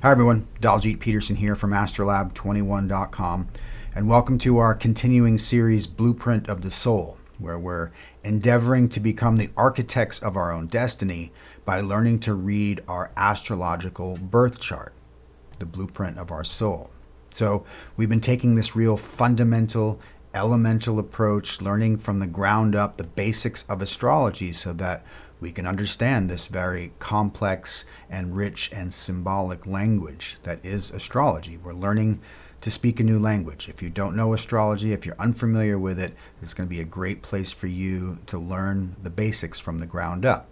Hi everyone, Daljeet Peterson here from astrolab21.com, and welcome to our continuing series Blueprint of the Soul, where we're endeavoring to become the architects of our own destiny by learning to read our astrological birth chart, the blueprint of our soul. So we've been taking this real fundamental, elemental approach, learning from the ground up the basics of astrology so that we can understand this very complex and rich and symbolic language that is astrology. We're learning to speak a new language. If you don't know astrology, if you're unfamiliar with it, it's going to be a great place for you to learn the basics from the ground up.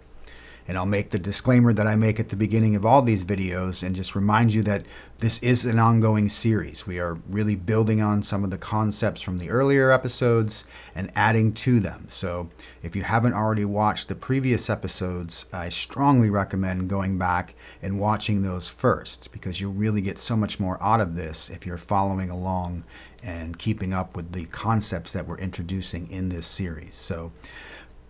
And I'll make the disclaimer that I make at the beginning of all these videos and just remind you that this is an ongoing series. We are really building on some of the concepts from the earlier episodes and adding to them. So if you haven't already watched the previous episodes, I strongly recommend going back and watching those first, because you'll really get so much more out of this if you're following along and keeping up with the concepts that we're introducing in this series. So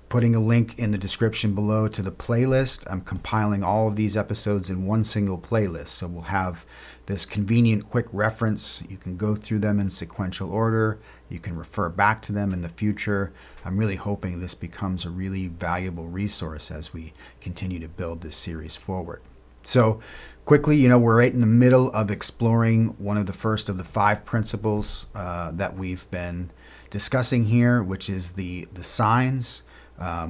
putting a link in the description below to the playlist. I'm compiling all of these episodes in one single playlist. So we'll have this convenient quick reference. You can go through them in sequential order. You can refer back to them in the future. I'm really hoping this becomes a really valuable resource as we continue to build this series forward. So quickly, we're right in the middle of exploring one of the first of the 5 principles that we've been discussing here, which is the signs.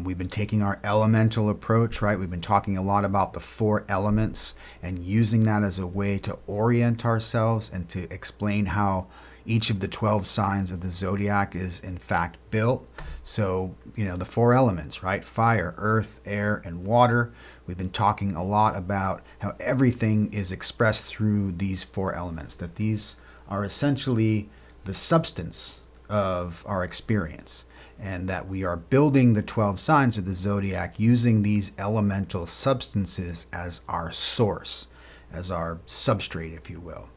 We've been taking our elemental approach, right? We've been talking a lot about the 4 elements and using that as a way to orient ourselves and to explain how each of the 12 signs of the zodiac is in fact built. So, the 4 elements, right? Fire, earth, air, and water. We've been talking a lot about how everything is expressed through these 4 elements, that these are essentially the substance of our experience, and that we are building the 12 signs of the zodiac using these elemental substances as our source, as our substrate, if you will.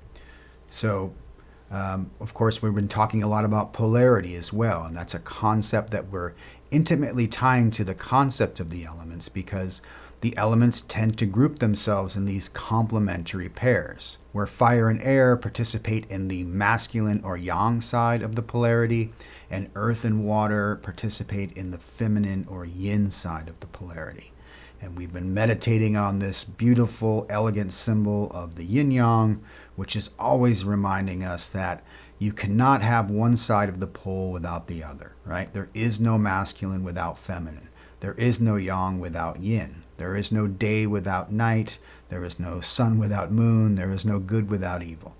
So, of course, we've been talking a lot about polarity as well, and that's a concept that we're intimately tying to the concept of the elements, because the elements tend to group themselves in these complementary pairs, where fire and air participate in the masculine or yang side of the polarity, and earth and water participate in the feminine or yin side of the polarity. And we've been meditating on this beautiful, elegant symbol of the yin-yang, which is always reminding us that you cannot have one side of the pole without the other, right? There is no masculine without feminine. There is no yang without yin. There is no day without night. There is no sun without moon. There is no good without evil.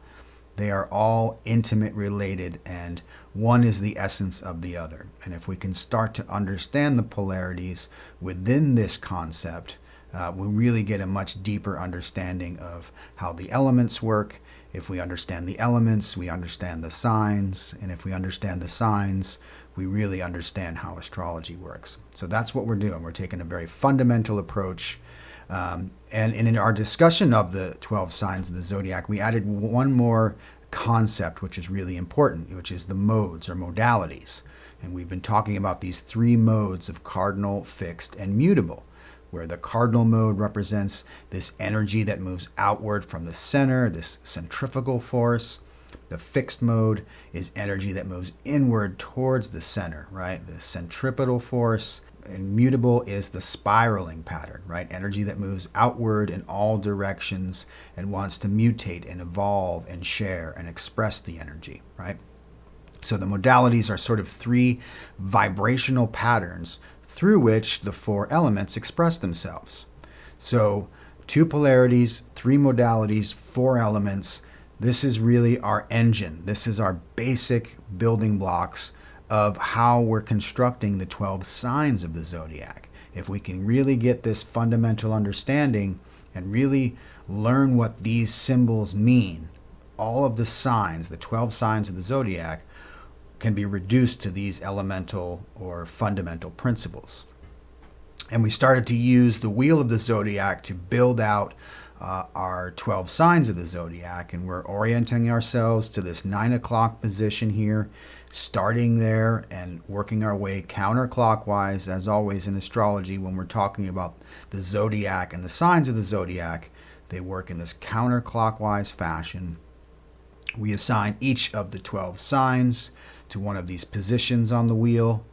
They are all intimate related, and one is the essence of the other. And if we can start to understand the polarities within this concept, we'll really get a much deeper understanding of how the elements work. If we understand the elements, we understand the signs. And if we understand the signs, we really understand how astrology works. So that's what we're doing. We're taking a very fundamental approach. And in our discussion of the 12 signs of the zodiac, we added one more concept, which is really important, which is the modes or modalities. And we've been talking about these 3 modes of cardinal, fixed, and mutable, where the cardinal mode represents this energy that moves outward from the center, this centrifugal force. The fixed mode is energy that moves inward towards the center, right? The centripetal force. And mutable is the spiraling pattern, right? Energy that moves outward in all directions and wants to mutate and evolve and share and express the energy, right? So the modalities are sort of 3 vibrational patterns through which the 4 elements express themselves. So 2 polarities, 3 modalities, 4 elements. This is really our engine. This is our basic building blocks of how we're constructing the 12 signs of the zodiac. If we can really get this fundamental understanding and really learn what these symbols mean, all of the signs, the 12 signs of the zodiac, can be reduced to these elemental or fundamental principles. And we started to use the wheel of the zodiac to build out our 12 signs of the zodiac, and we're orienting ourselves to this 9 o'clock position here, starting there and working our way counterclockwise. As always in astrology, when we're talking about the zodiac and the signs of the zodiac, They work in this counterclockwise fashion. We assign each of the 12 signs to one of these positions on the wheel,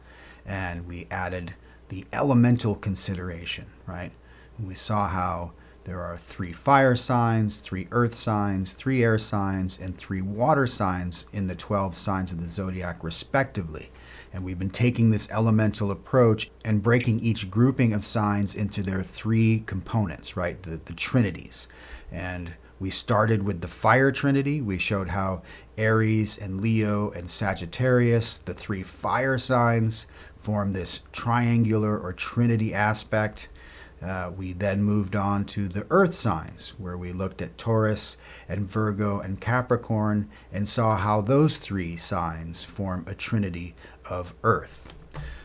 and we added the elemental consideration, right? And we saw how there are 3 fire signs, 3 earth signs, 3 air signs, and 3 water signs in the 12 signs of the zodiac, respectively. And we've been taking this elemental approach and breaking each grouping of signs into their 3 components, right? The trinities. And we started with the fire trinity. We showed how Aries and Leo and Sagittarius, the 3 fire signs, form this triangular or trinity aspect. We then moved on to the earth signs, where we looked at Taurus and Virgo and Capricorn and saw how those 3 signs form a trinity of earth.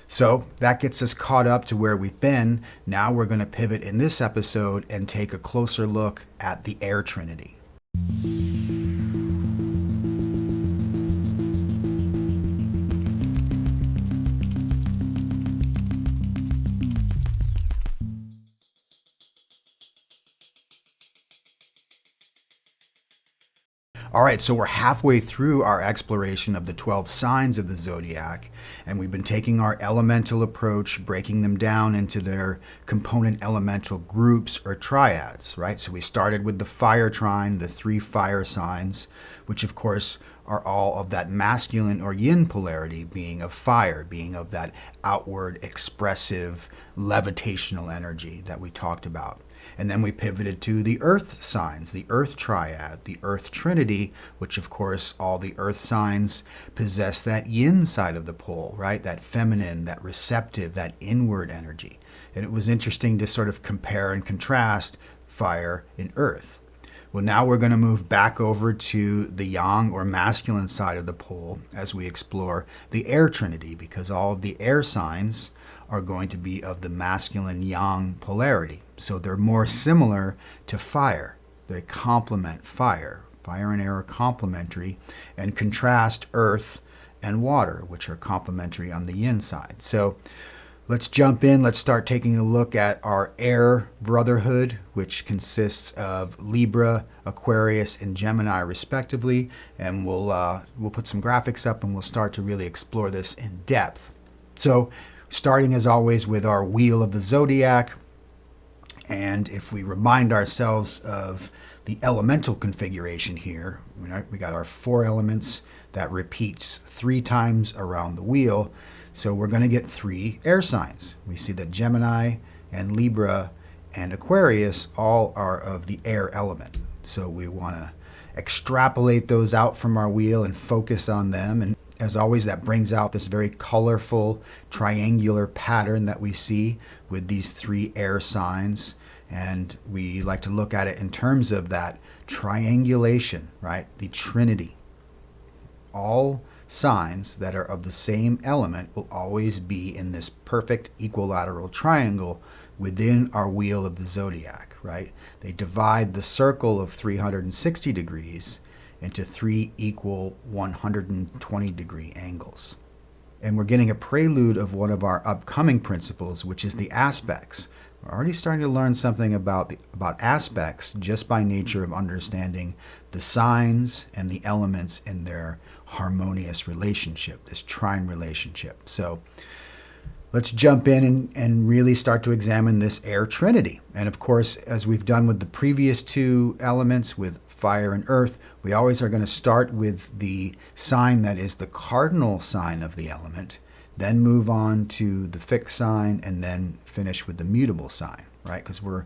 So that gets us caught up to where we've been. Now we're going to pivot in this episode and take a closer look at the air trinity. All right, so we're halfway through our exploration of the 12 signs of the zodiac, and we've been taking our elemental approach, breaking them down into their component elemental groups or triads, right? So we started with the fire trine, the 3 fire signs, which of course are all of that masculine or yin polarity, being of fire, being of that outward, expressive, levitational energy that we talked about. And then we pivoted to the earth signs, the earth triad, the earth trinity, which of course all the earth signs possess that yin side of the pole, right? That feminine, that receptive, that inward energy. And it was interesting to sort of compare and contrast fire and earth. Well, now we're going to move back over to the yang or masculine side of the pole as we explore the air trinity, because all of the air signs are going to be of the masculine yang polarity. So they're more similar to fire. They complement fire. Fire and air are complementary, and contrast earth and water, which are complementary on the yin side. So let's jump in. Let's start taking a look at our air brotherhood, which consists of Libra, Aquarius, and Gemini, respectively. And we'll put some graphics up, and we'll start to really explore this in depth. So starting as always with our wheel of the zodiac. And if we remind ourselves of the elemental configuration here, we got our 4 elements that repeats 3 times around the wheel. So we're going to get 3 air signs. We see that Gemini and Libra and Aquarius all are of the air element. So we want to extrapolate those out from our wheel and focus on them. And as always, that brings out this very colorful triangular pattern that we see with these 3 air signs. And we like to look at it in terms of that triangulation, right? The trinity. All signs that are of the same element will always be in this perfect equilateral triangle within our wheel of the zodiac, right? They divide the circle of 360 degrees into 3 equal 120-degree angles. And we're getting a prelude of one of our upcoming principles, which is the aspects. We're already starting to learn something about aspects just by nature of understanding the signs and the elements in their harmonious relationship, this trine relationship. So let's jump in and really start to examine this air trinity. And of course, as we've done with the previous 2 elements, with fire and earth, we always are going to start with the sign that is the cardinal sign of the element, then move on to the fixed sign, and then finish with the mutable sign, right? Because we're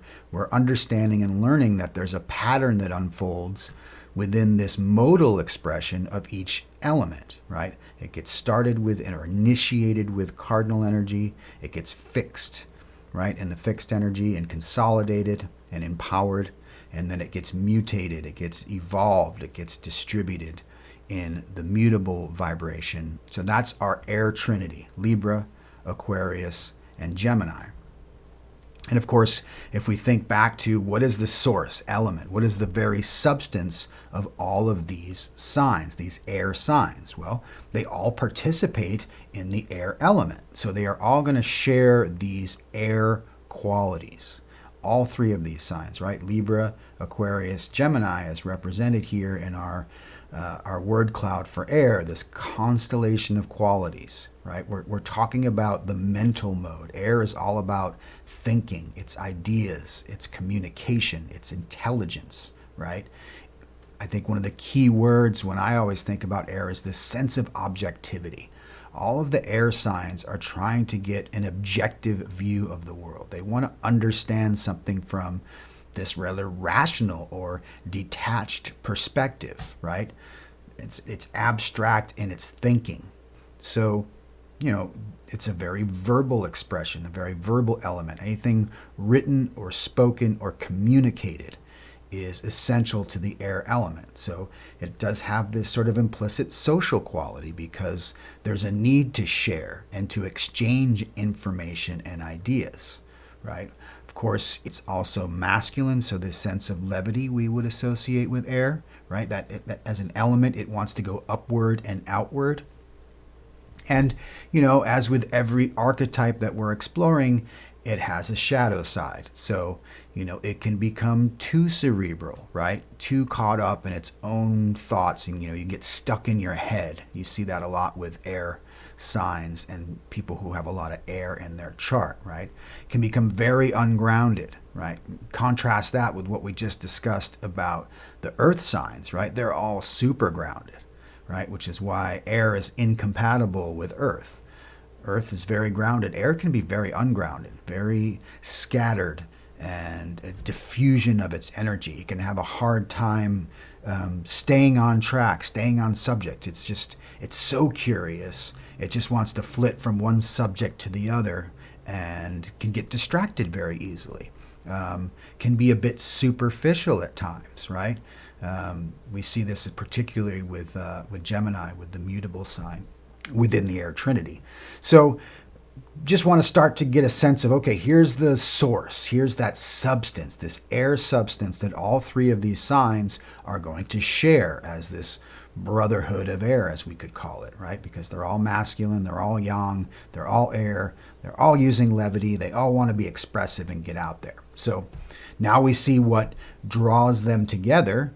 understanding and learning that there's a pattern that unfolds within this modal expression of each element, right? It gets started with or initiated with cardinal energy. It gets fixed, right, in the fixed energy, and consolidated and empowered. And then it gets mutated, it gets evolved, it gets distributed in the mutable vibration. So that's our air trinity, Libra, Aquarius, and Gemini. And of course, if we think back to what is the source element, what is the very substance of all of these signs, these air signs? Well, they all participate in the air element. So they are all going to share these air qualities. all three of these signs, right? Libra, Aquarius, Gemini is represented here in our word cloud for air, this constellation of qualities, right? We're talking about the mental mode. Air is all about thinking, it's ideas, it's communication, it's intelligence, right? I think one of the key words when I always think about air is this sense of objectivity. All of the air signs are trying to get an objective view of the world. They want to understand something from this rather rational or detached perspective, right? It's abstract in its thinking. So, it's a very verbal expression, a very verbal element. Anything written or spoken or communicated is essential to the air element. So it does have this sort of implicit social quality because there's a need to share and to exchange information and ideas, right? Of course, it's also masculine, so this sense of levity we would associate with air, right? That as an element, it wants to go upward and outward. And, as with every archetype that we're exploring, it has a shadow side. So, it can become too cerebral, right? Too caught up in its own thoughts, and, you get stuck in your head. You see that a lot with air signs and people who have a lot of air in their chart, right? Can become very ungrounded, right? Contrast that with what we just discussed about the earth signs, right? They're all super grounded, right? Which is why air is incompatible with earth. Earth is very grounded. Air can be very ungrounded, very scattered, and a diffusion of its energy. It can have a hard time staying on track, staying on subject. It's so curious. It just wants to flit from one subject to the other and can get distracted very easily. Can be a bit superficial at times, right? We see this particularly with Gemini, with the mutable sign within the Air Trinity. So just want to start to get a sense of, okay, here's the source. Here's that substance, this air substance that all three of these signs are going to share as this brotherhood of air, as we could call it, right? Because they're all masculine, they're all yang, they're all air, they're all using levity, they all want to be expressive and get out there. So now we see what draws them together,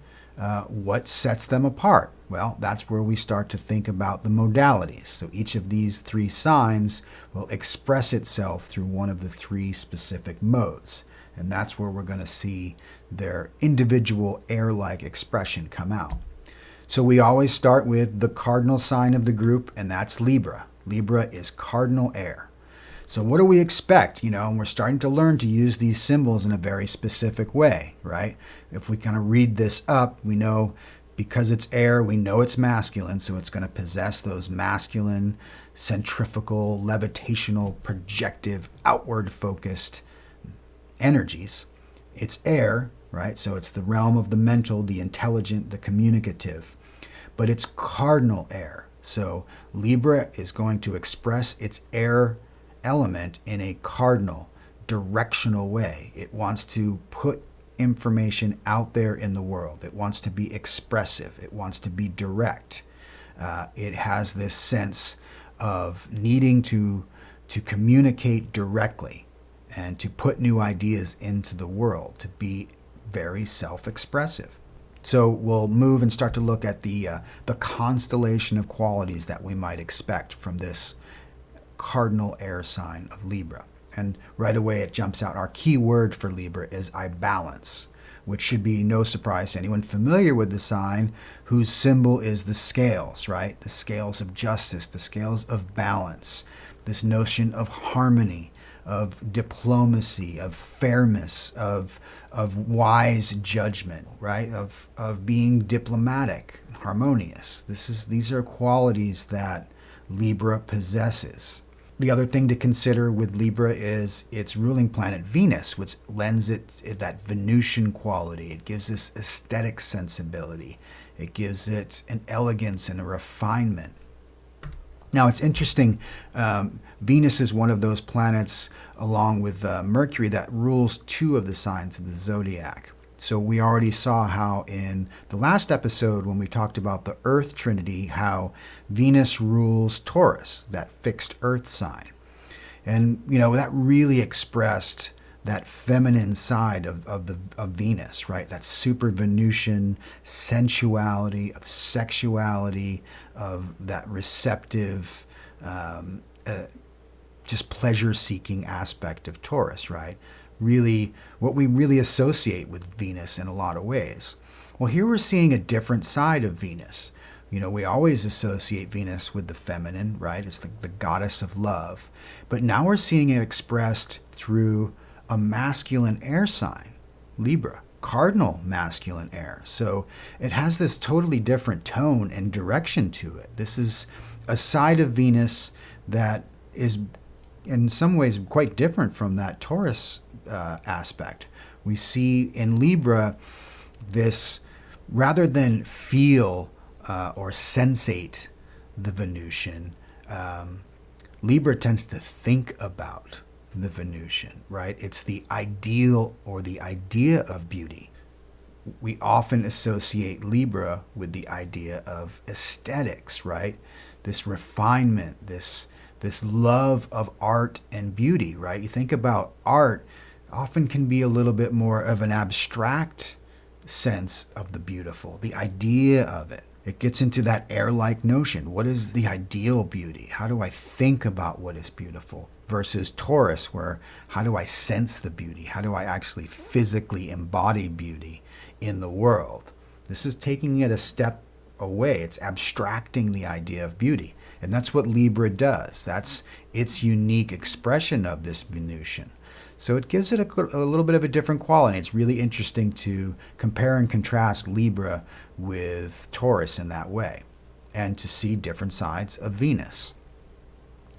what sets them apart. Well, that's where we start to think about the modalities. So each of these three signs will express itself through one of the three specific modes. And that's where we're going to see their individual air-like expression come out. So we always start with the cardinal sign of the group, and that's Libra. Libra is cardinal air. So what do we expect? And we're starting to learn to use these symbols in a very specific way, right? If we kind of read this up, we know because it's air, we know it's masculine, so it's going to possess those masculine, centrifugal, levitational, projective, outward-focused energies. It's air, right? So it's the realm of the mental, the intelligent, the communicative. But it's cardinal air. So Libra is going to express its air element in a cardinal, directional way. It wants to put information out there in the world. It wants to be expressive. It wants to be direct. It has this sense of needing to communicate directly and to put new ideas into the world, to be very self-expressive. So we'll move and start to look at the constellation of qualities that we might expect from this cardinal air sign of Libra. And right away it jumps out. Our key word for Libra is I balance, which should be no surprise to anyone familiar with the sign whose symbol is the scales, right? The scales of justice, the scales of balance, this notion of harmony, of diplomacy, of fairness, of wise judgment, right? Of being diplomatic, harmonious. These are qualities that Libra possesses. The other thing to consider with Libra is its ruling planet Venus, which lends it that Venusian quality. It gives this aesthetic sensibility. It gives it an elegance and a refinement. Now, it's interesting. Venus is one of those planets, along with Mercury, that rules two of the signs of the zodiac. So we already saw how in the last episode, when we talked about the Earth Trinity, how Venus rules Taurus, that fixed Earth sign. And, that really expressed that feminine side of Venus, right? That super Venusian sensuality, of sexuality, of that receptive, just pleasure-seeking aspect of Taurus, right? Really, what we really associate with Venus in a lot of ways. Well, here we're seeing a different side of Venus. We always associate Venus with the feminine, right? It's the goddess of love. But now we're seeing it expressed through a masculine air sign, Libra, cardinal masculine air. So it has this totally different tone and direction to it. This is a side of Venus that is in some ways quite different from that Taurus aspect. We see in Libra this, rather than feel or sensate the Venusian, Libra tends to think about the Venusian, right? It's the ideal or the idea of beauty. We often associate Libra with the idea of aesthetics, right? This refinement, this love of art and beauty, right? You think about art, often can be a little bit more of an abstract sense of the beautiful, the idea of it. It gets into that air-like notion. What is the ideal beauty? How do I think about what is beautiful? Versus Taurus, where how do I sense the beauty? How do I actually physically embody beauty in the world? This is taking it a step away. It's abstracting the idea of beauty. And that's what Libra does. That's its unique expression of this Venusian. So it gives it a little bit of a different quality. It's really interesting to compare and contrast Libra with Taurus in that way, and to see different sides of Venus.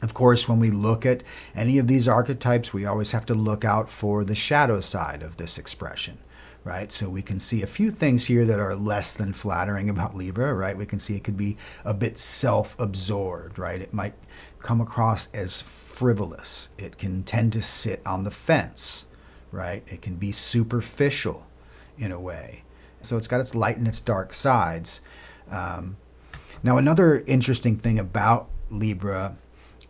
Of course, when we look at any of these archetypes, we always have to look out for the shadow side of this expression, right? So we can see a few things here that are less than flattering about Libra, right? We can see it could be a bit self-absorbed, right? It might come across as frivolous. It can tend to sit on the fence, right? It can be superficial in a way. So it's got its light and its dark sides. Now, another interesting thing about Libra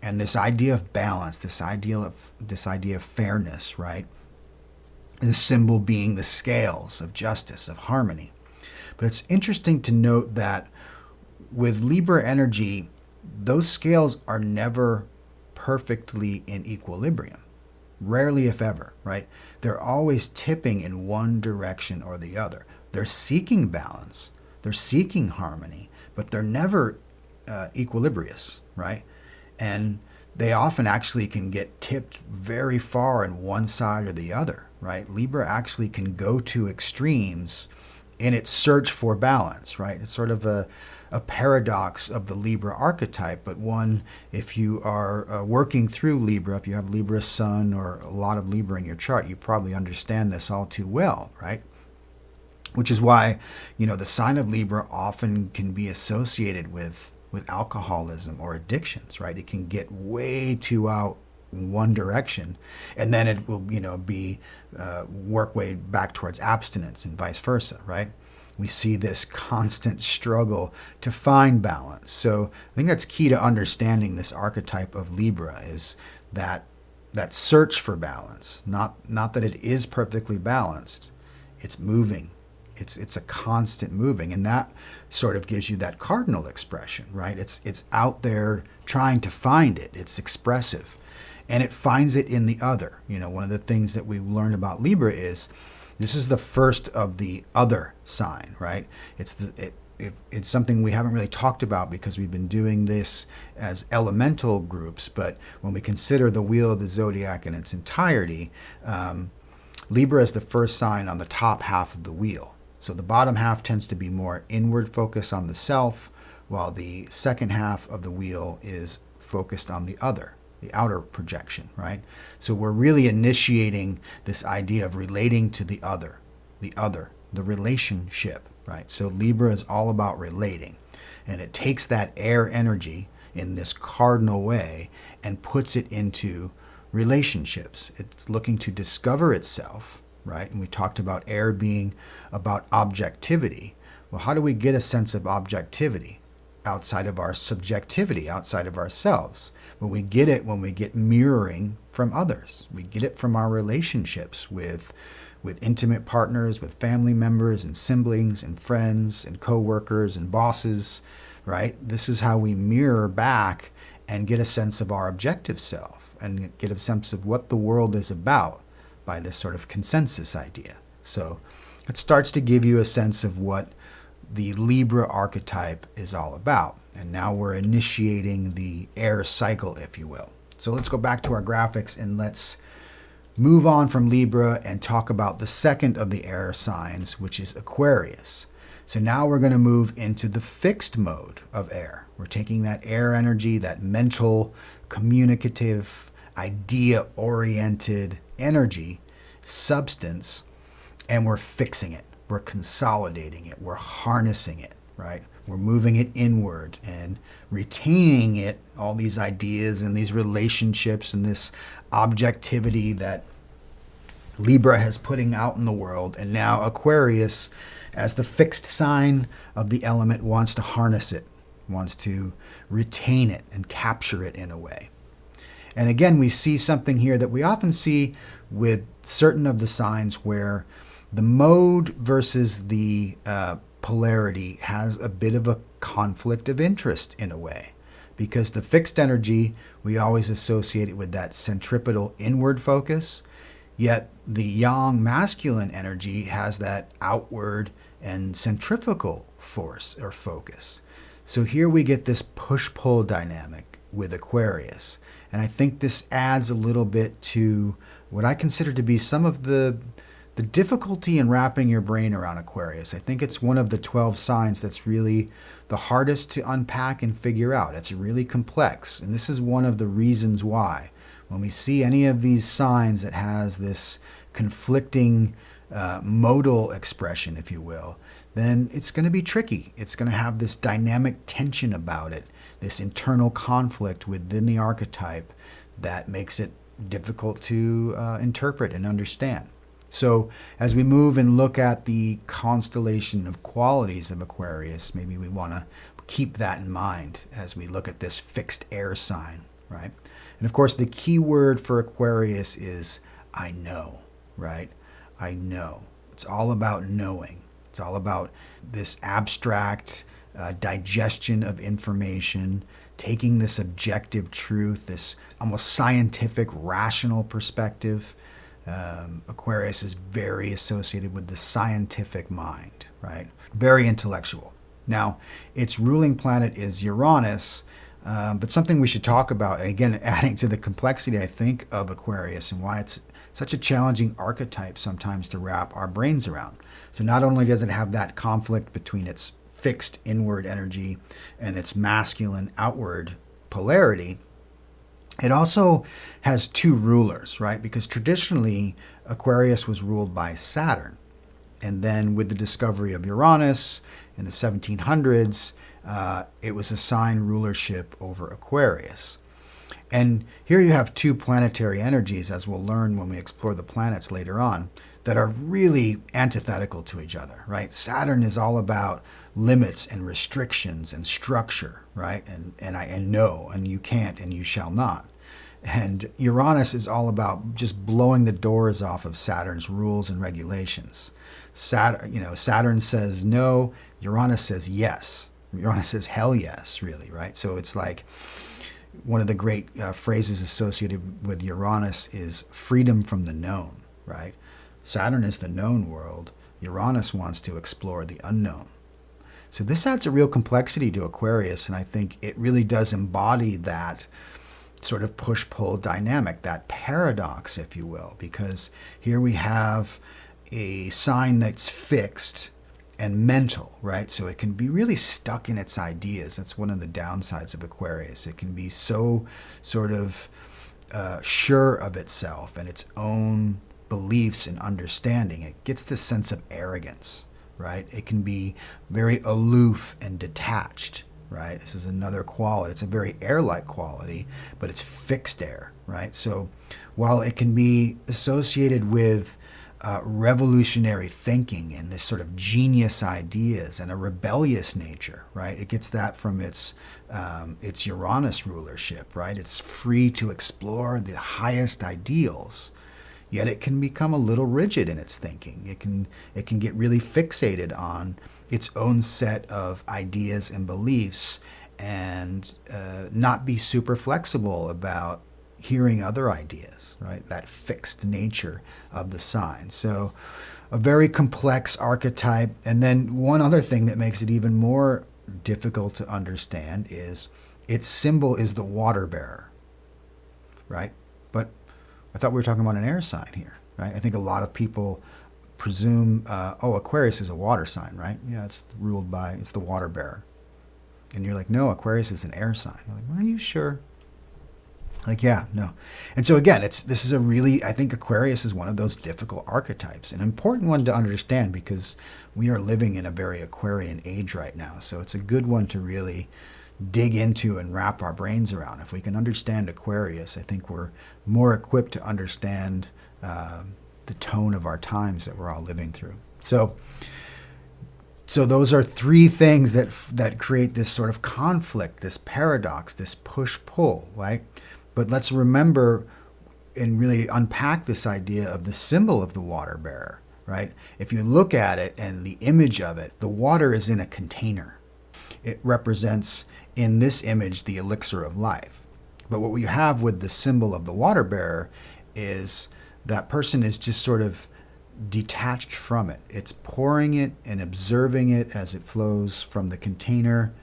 and this idea of balance, this idea of fairness, right? And the symbol being the scales of justice, of harmony. But it's interesting to note that with Libra energy, those scales are never perfectly in equilibrium. Rarely, if ever, right? They're always tipping in one direction or the other. They're seeking balance. They're seeking harmony, but they're never equilibrious, right? And they often actually can get tipped very far in one side or the other, right? Libra actually can go to extremes in its search for balance, right? It's sort of a paradox of the Libra archetype, but one, if you are working through Libra, if you have Libra Sun or a lot of Libra in your chart, you probably understand this all too well, right? Which is why, the sign of Libra often can be associated with alcoholism or addictions, right? It can get way too out in one direction, and then it will, be work way back towards abstinence and vice versa, right? We see this constant struggle to find balance. So I think that's key to understanding this archetype of Libra, is that search for balance. Not that it is perfectly balanced. It's moving. It's a constant moving, and that sort of gives you that cardinal expression, right? It's out there trying to find it. It's expressive, and it finds it in the other. One of the things that we learned about Libra is this is the first of the other sign, right? It's something we haven't really talked about because we've been doing this as elemental groups, but when we consider the wheel of the zodiac in its entirety, Libra is the first sign on the top half of the wheel. So the bottom half tends to be more inward focus on the self, while the second half of the wheel is focused on the other, the outer projection, right? So we're really initiating this idea of relating to the other, the relationship, right? So Libra is all about relating, and it takes that air energy in this cardinal way and puts it into relationships. It's looking to discover itself, right? And we talked about air being about objectivity. Well, how do we get a sense of objectivity outside of our subjectivity, outside of ourselves? Well, we get it when we get mirroring from others. We get it from our relationships with intimate partners, with family members and siblings and friends and coworkers and bosses, right? This is how we mirror back and get a sense of our objective self and get a sense of what the world is about by this sort of consensus idea. So it starts to give you a sense of what the Libra archetype is all about. And now we're initiating the air cycle, if you will. So let's go back to our graphics and let's move on from Libra and talk about the second of the air signs, which is Aquarius. So now we're going to move into the fixed mode of air. We're taking that air energy, that mental, communicative, idea-oriented energy, substance, and we're fixing it. We're consolidating it. We're harnessing it, right? We're moving it inward and retaining it, all these ideas and these relationships and this objectivity that Libra has putting out in the world. And now Aquarius, as the fixed sign of the element, wants to harness it, wants to retain it and capture it in a way. And again, we see something here that we often see with certain of the signs where the mode versus the polarity has a bit of a conflict of interest in a way, because the fixed energy, we always associate it with that centripetal inward focus, yet the yang masculine energy has that outward and centrifugal force or focus. So here we get this push-pull dynamic with Aquarius. And I think this adds a little bit to what I consider to be some of the difficulty in wrapping your brain around Aquarius. I think it's one of the 12 signs that's really the hardest to unpack and figure out. It's really complex. And this is one of the reasons why when we see any of these signs that has this conflicting modal expression, if you will, then it's going to be tricky. It's going to have this dynamic tension about it, this internal conflict within the archetype that makes it difficult to interpret and understand. So as we move and look at the constellation of qualities of Aquarius, maybe we want to keep that in mind as we look at this fixed air sign, right? And of course, the key word for Aquarius is I know, right? I know. It's all about knowing. It's all about this abstract digestion of information, taking this objective truth, this almost scientific, rational perspective. Aquarius is very associated with the scientific mind, right? Very intellectual. Now, its ruling planet is Uranus, but something we should talk about, and again, adding to the complexity, I think, of Aquarius and why it's such a challenging archetype sometimes to wrap our brains around. So not only does it have that conflict between its fixed inward energy and its masculine outward polarity, it also has two rulers, right? Because traditionally, Aquarius was ruled by Saturn. And then with the discovery of Uranus in the 1700s, it was assigned rulership over Aquarius. And here you have two planetary energies, as we'll learn when we explore the planets later on, that are really antithetical to each other, right? Saturn is all about limits and restrictions and structure, right? And I know, and you can't, and you shall not. And Uranus is all about just blowing the doors off of Saturn's rules and regulations. Saturn says no, Uranus says yes. Uranus says hell yes, really, right? So it's like one of the great phrases associated with Uranus is freedom from the known, right? Saturn is the known world. Uranus wants to explore the unknown. So this adds a real complexity to Aquarius, and I think it really does embody that sort of push-pull dynamic, that paradox, if you will, because here we have a sign that's fixed and mental, right? So it can be really stuck in its ideas. That's one of the downsides of Aquarius. It can be so sort of sure of itself and its own beliefs and understanding. It gets this sense of arrogance, right? It can be very aloof and detached, right? This is another quality. It's a very air-like quality, but it's fixed air, right? So while it can be associated with revolutionary thinking and this sort of genius ideas and a rebellious nature, right? It gets that from its Uranus rulership, right? It's free to explore the highest ideals, yet it can become a little rigid in its thinking. It can get really fixated on its own set of ideas and beliefs and not be super flexible about hearing other ideas, right? That fixed nature of the sign. So a very complex archetype. And then one other thing that makes it even more difficult to understand is its symbol is the water bearer, right? But I thought we were talking about an air sign here, right? I think a lot of people presume, Aquarius is a water sign, right? Yeah, it's the water bearer. And you're like, no, Aquarius is an air sign. You're like, are you sure? Like, yeah, no. And so again, I think Aquarius is one of those difficult archetypes, an important one to understand because we are living in a very Aquarian age right now. So it's a good one to really dig into and wrap our brains around. If we can understand Aquarius, I think we're more equipped to understand the tone of our times that we're all living through. So those are three things that create this sort of conflict, this paradox, this push-pull, right? But let's remember and really unpack this idea of the symbol of the water bearer, right? If you look at it and the image of it, the water is in a container. It represents, in this image, the elixir of life. But what we have with the symbol of the water bearer is that person is just sort of detached from it. It's pouring it and observing it as it flows from the container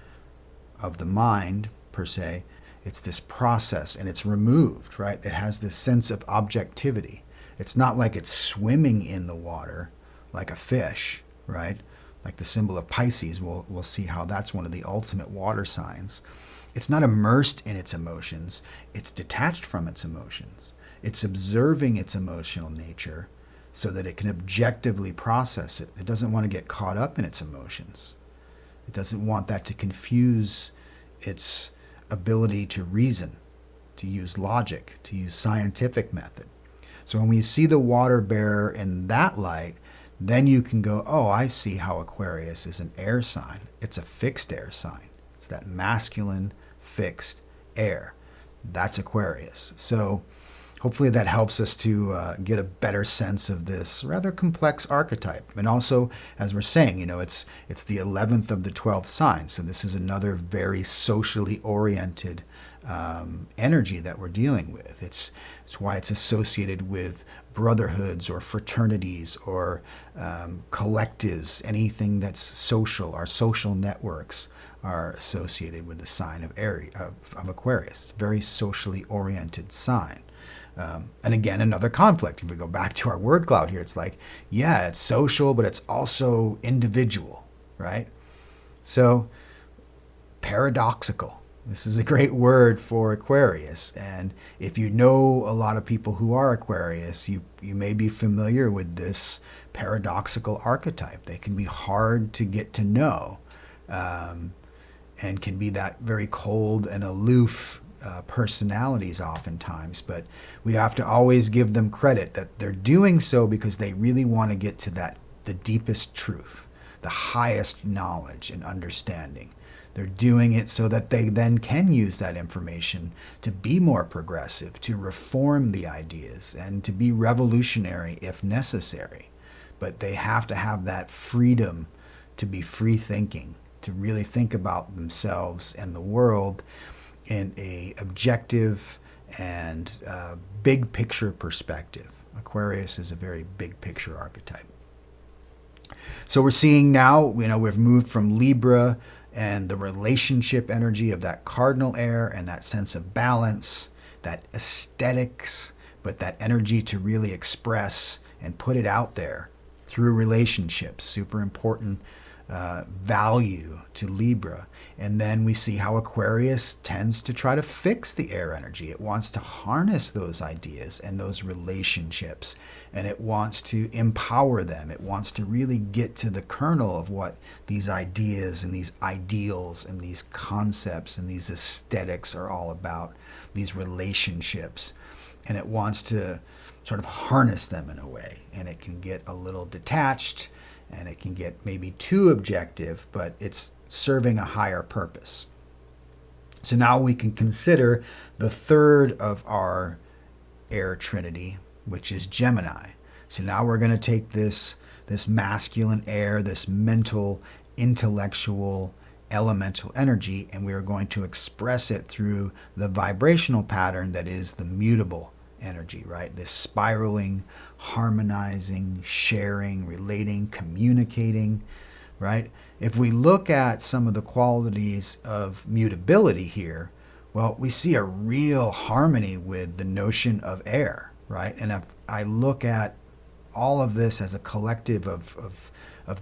of the mind, per se. It's this process, and it's removed, right? It has this sense of objectivity. It's not like it's swimming in the water like a fish, right? Like the symbol of Pisces, we'll see how that's one of the ultimate water signs. It's not immersed in its emotions. It's detached from its emotions. It's observing its emotional nature so that it can objectively process it. It doesn't want to get caught up in its emotions. It doesn't want that to confuse its ability to reason, to use logic, to use scientific method. So when we see the water bearer in that light, then you can go, oh, I see how Aquarius is an air sign. It's a fixed air sign. It's that masculine, fixed air. That's Aquarius. So hopefully that helps us to get a better sense of this rather complex archetype. And also, as we're saying, it's the 11th of the 12th sign. So this is another very socially oriented energy that we're dealing with. It's why it's associated with brotherhoods or fraternities or collectives, anything that's social. Our social networks are associated with the sign of Aquarius. Very socially oriented sign. And again, another conflict. If we go back to our word cloud here, it's like, yeah, it's social, but it's also individual, right? So paradoxical. This is a great word for Aquarius. And if you know a lot of people who are Aquarius, you may be familiar with this paradoxical archetype. They can be hard to get to know and can be that very cold and aloof personalities oftentimes, but we have to always give them credit that they're doing so because they really want to get to the deepest truth, the highest knowledge and understanding. They're doing it so that they then can use that information to be more progressive, to reform the ideas, and to be revolutionary if necessary. But they have to have that freedom to be free thinking, to really think about themselves and the world in a objective and big picture perspective. Aquarius is a very big picture archetype. So we're seeing now, we've moved from Libra and the relationship energy of that cardinal air and that sense of balance, that aesthetics, but that energy to really express and put it out there through relationships, super important value to Libra. And then we see how Aquarius tends to try to fix the air energy. It wants to harness those ideas and those relationships, and it wants to empower them. It wants to really get to the kernel of what these ideas and these ideals and these concepts and these aesthetics are all about, these relationships. and it wants to sort of harness them in a way. And it can get a little detached, and it can get maybe too objective, but it's serving a higher purpose. So now we can consider the third of our Air Trinity, which is Gemini. So now we're going to take this masculine air, this mental, intellectual, elemental energy, and we are going to express it through the vibrational pattern that is the mutable energy, right? This spiraling, harmonizing, sharing, relating, communicating, right? If we look at some of the qualities of mutability here, well, we see a real harmony with the notion of air, right? And if I look at all of this as a collective of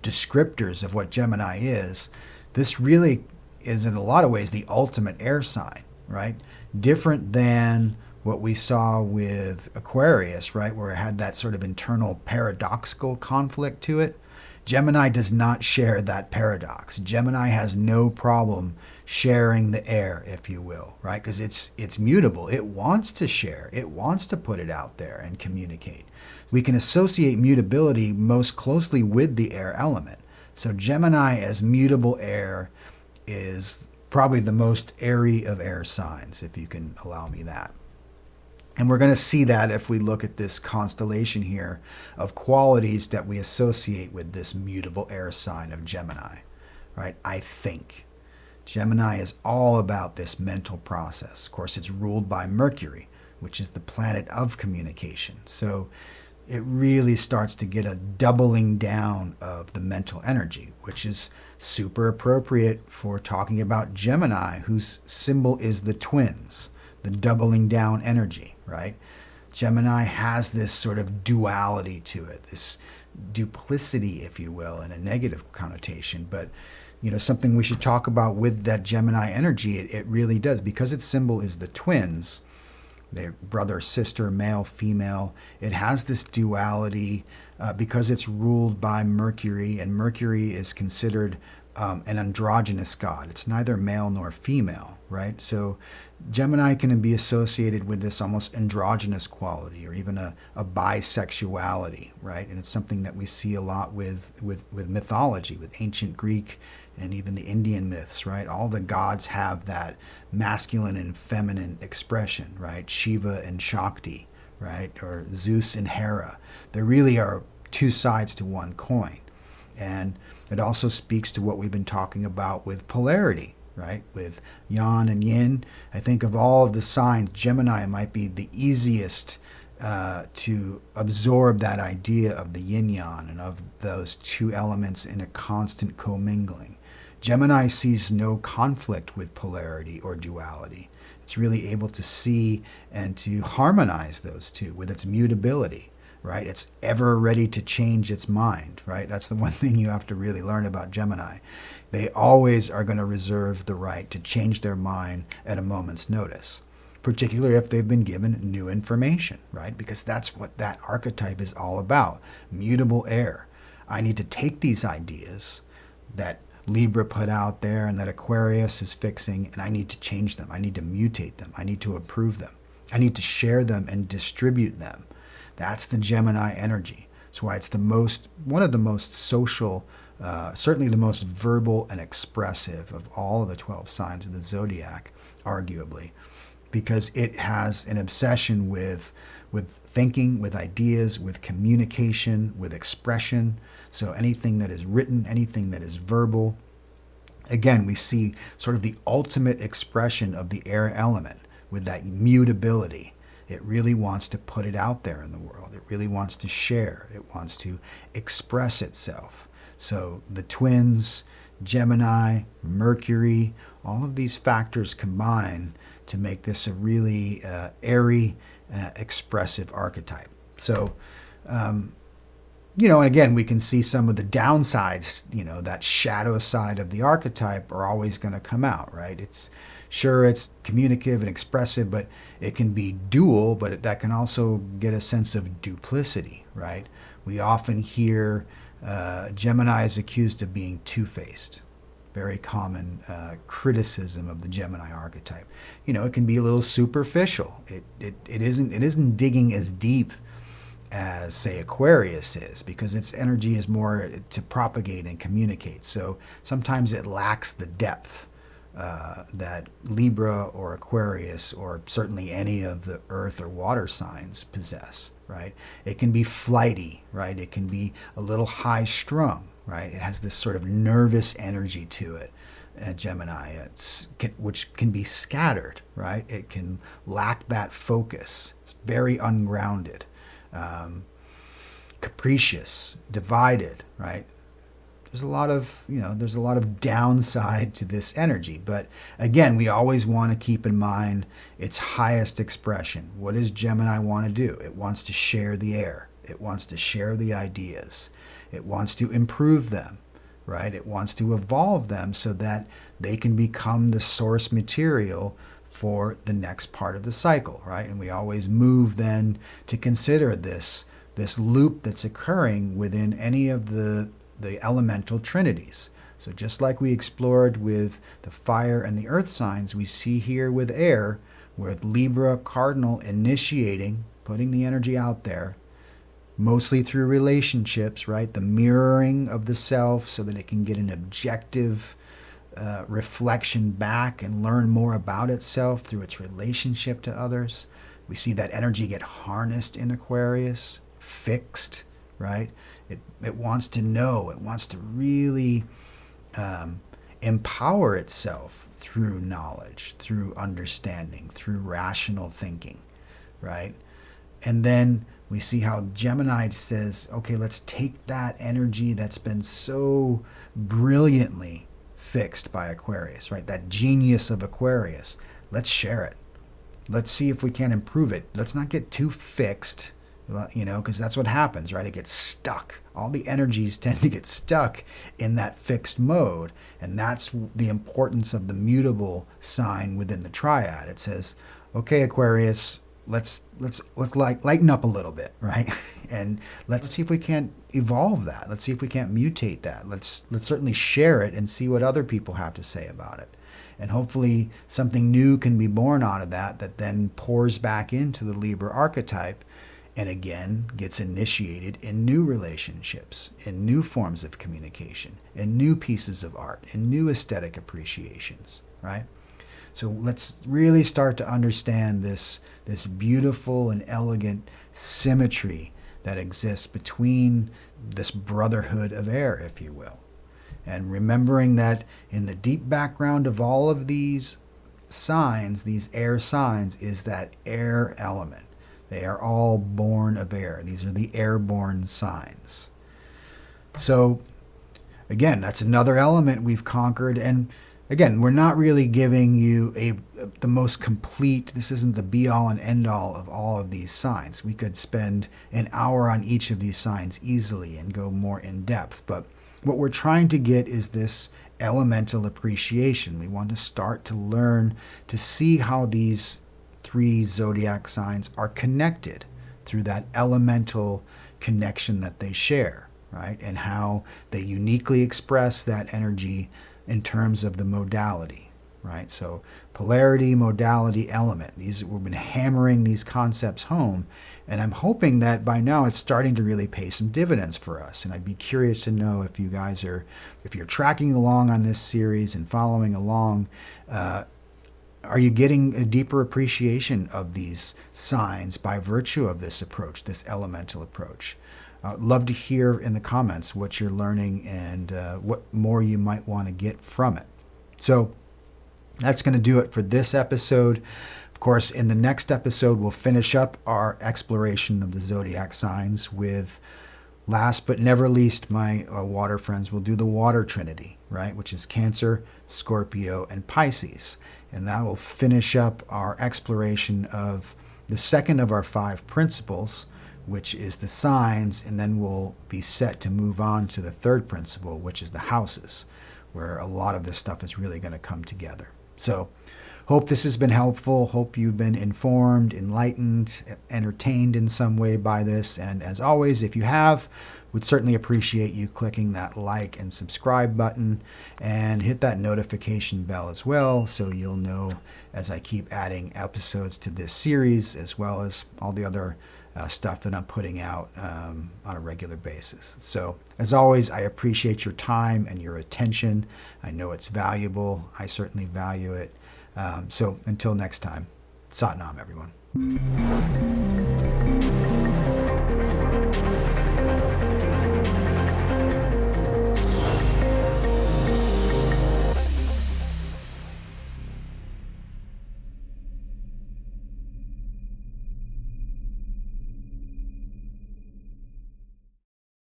descriptors of what Gemini is, this really is in a lot of ways the ultimate air sign, right? Different than what we saw with Aquarius, right, where it had that sort of internal paradoxical conflict to it. Gemini does not share that paradox. Gemini has no problem sharing the air, if you will, right? Because it's mutable. It wants to share. It wants to put it out there and communicate. We can associate mutability most closely with the air element. So Gemini as mutable air is probably the most airy of air signs, if you can allow me that. And we're going to see that if we look at this constellation here of qualities that we associate with this mutable air sign of Gemini, right? I think. Gemini is all about this mental process. Of course, it's ruled by Mercury, which is the planet of communication. So it really starts to get a doubling down of the mental energy, which is super appropriate for talking about Gemini, whose symbol is the twins, the doubling down energy, right? Gemini has this sort of duality to it, this duplicity, if you will, in a negative connotation. But, something we should talk about with that Gemini energy, it really does. Because its symbol is the twins, they're brother, sister, male, female. It has this duality because it's ruled by Mercury, and Mercury is considered an androgynous god. It's neither male nor female, right? So Gemini can be associated with this almost androgynous quality, or even a bisexuality, right? And it's something that we see a lot with mythology, with ancient Greek and even the Indian myths, right? All the gods have that masculine and feminine expression, right? Shiva and Shakti, right? Or Zeus and Hera. There really are two sides to one coin. And it also speaks to what we've been talking about with polarity, right? With yang and yin. I think of all of the signs, Gemini might be the easiest to absorb that idea of the yin-yang and of those two elements in a constant commingling. Gemini sees no conflict with polarity or duality. It's really able to see and to harmonize those two with its mutability, right? It's ever ready to change its mind, right? That's the one thing you have to really learn about Gemini. They always are going to reserve the right to change their mind at a moment's notice, particularly if they've been given new information, right? Because that's what that archetype is all about, mutable air. I need to take these ideas that Libra put out there and that Aquarius is fixing, and I need to change them. I need to mutate them. I need to improve them. I need to share them and distribute them. That's the Gemini energy. That's why it's one of the most social, certainly the most verbal and expressive of all of the 12 signs of the Zodiac, arguably, because it has an obsession with thinking, with ideas, with communication, with expression. So anything that is written, anything that is verbal. Again, we see sort of the ultimate expression of the air element with that mutability. It really wants to put it out there in the world. It really wants to share. It wants to express itself. So the twins, Gemini, Mercury, all of these factors combine to make this a really airy, expressive archetype. So, and again, we can see some of the downsides, that shadow side of the archetype are always going to come out, right? It's communicative and expressive, but it can be dual, but that can also get a sense of duplicity, right? We often hear Gemini is accused of being two-faced, very common criticism of the Gemini archetype. It can be a little superficial. It isn't digging as deep as, say, Aquarius is, because its energy is more to propagate and communicate. So sometimes it lacks the depth that Libra or Aquarius, or certainly any of the earth or water signs, possess, right? It can be flighty, right? It can be a little high strung, right? It has this sort of nervous energy to it, Gemini, which can be scattered, right? It can lack that focus. It's very ungrounded. Capricious, divided, right? There's a lot of downside to this energy, but again, we always want to keep in mind its highest expression. What does Gemini want to do? It wants to share the air. It wants to share the ideas. It wants to improve them, right? It wants to evolve them so that they can become the source material for the next part of the cycle, right? And we always move then to consider this loop that's occurring within any of the elemental trinities. So just like we explored with the fire and the earth signs, we see here with air, with Libra cardinal initiating, putting the energy out there, mostly through relationships, right? The mirroring of the self so that it can get an objective reflection back and learn more about itself through its relationship to others. We see that energy get harnessed in Aquarius, fixed, right? It wants to know, it wants to really empower itself through knowledge, through understanding, through rational thinking, right? And then we see how Gemini says, okay, let's take that energy that's been so brilliantly fixed by Aquarius, right? That genius of Aquarius. Let's share it. Let's see if we can improve it. Let's not get too fixed, because that's what happens, right? It gets stuck. All the energies tend to get stuck in that fixed mode. And that's the importance of the mutable sign within the triad. It says, okay, Aquarius, let's lighten up a little bit, right? And let's see if we can't evolve that. Let's see if we can't mutate that. Let's certainly share it and see what other people have to say about it. And hopefully something new can be born out of that then pours back into the Libra archetype and again gets initiated in new relationships, in new forms of communication, in new pieces of art, in new aesthetic appreciations, right? So let's really start to understand this beautiful and elegant symmetry that exists between this brotherhood of air, if you will. And remembering that in the deep background of all of these signs, these air signs, is that air element. They are all born of air. These are the airborne signs. So again, that's another element we've conquered. And again, we're not really giving you the most complete, this isn't the be-all and end-all of all of these signs. We could spend an hour on each of these signs easily and go more in depth. But what we're trying to get is this elemental appreciation. We want to start to learn to see how these three zodiac signs are connected through that elemental connection that they share, right? And how they uniquely express that energy in terms of the modality, right? So polarity, modality, element. We've been hammering these concepts home, and I'm hoping that by now it's starting to really pay some dividends for us. And I'd be curious to know if you guys if you're tracking along on this series and following along, are you getting a deeper appreciation of these signs by virtue of this approach, this elemental approach? Love to hear in the comments what you're learning and what more you might want to get from it. So that's going to do it for this episode. Of course, in the next episode, we'll finish up our exploration of the zodiac signs with, last but never least, my water friends, we'll do the Water Trinity, right? Which is Cancer, Scorpio, and Pisces. And that will finish up our exploration of the second of our 5 principles, which is the signs, and then we'll be set to move on to the third principle, which is the houses, where a lot of this stuff is really going to come together. So Hope this has been helpful. Hope you've been informed, enlightened, entertained in some way by this. And as always, if you have, would certainly appreciate you clicking that like and subscribe button and hit that notification bell as well, so you'll know as I keep adding episodes to this series, as well as all the other stuff that I'm putting out on a regular basis. So as always, I appreciate your time and your attention. I know it's valuable. I certainly value it. So until next time, Sat Nam, everyone.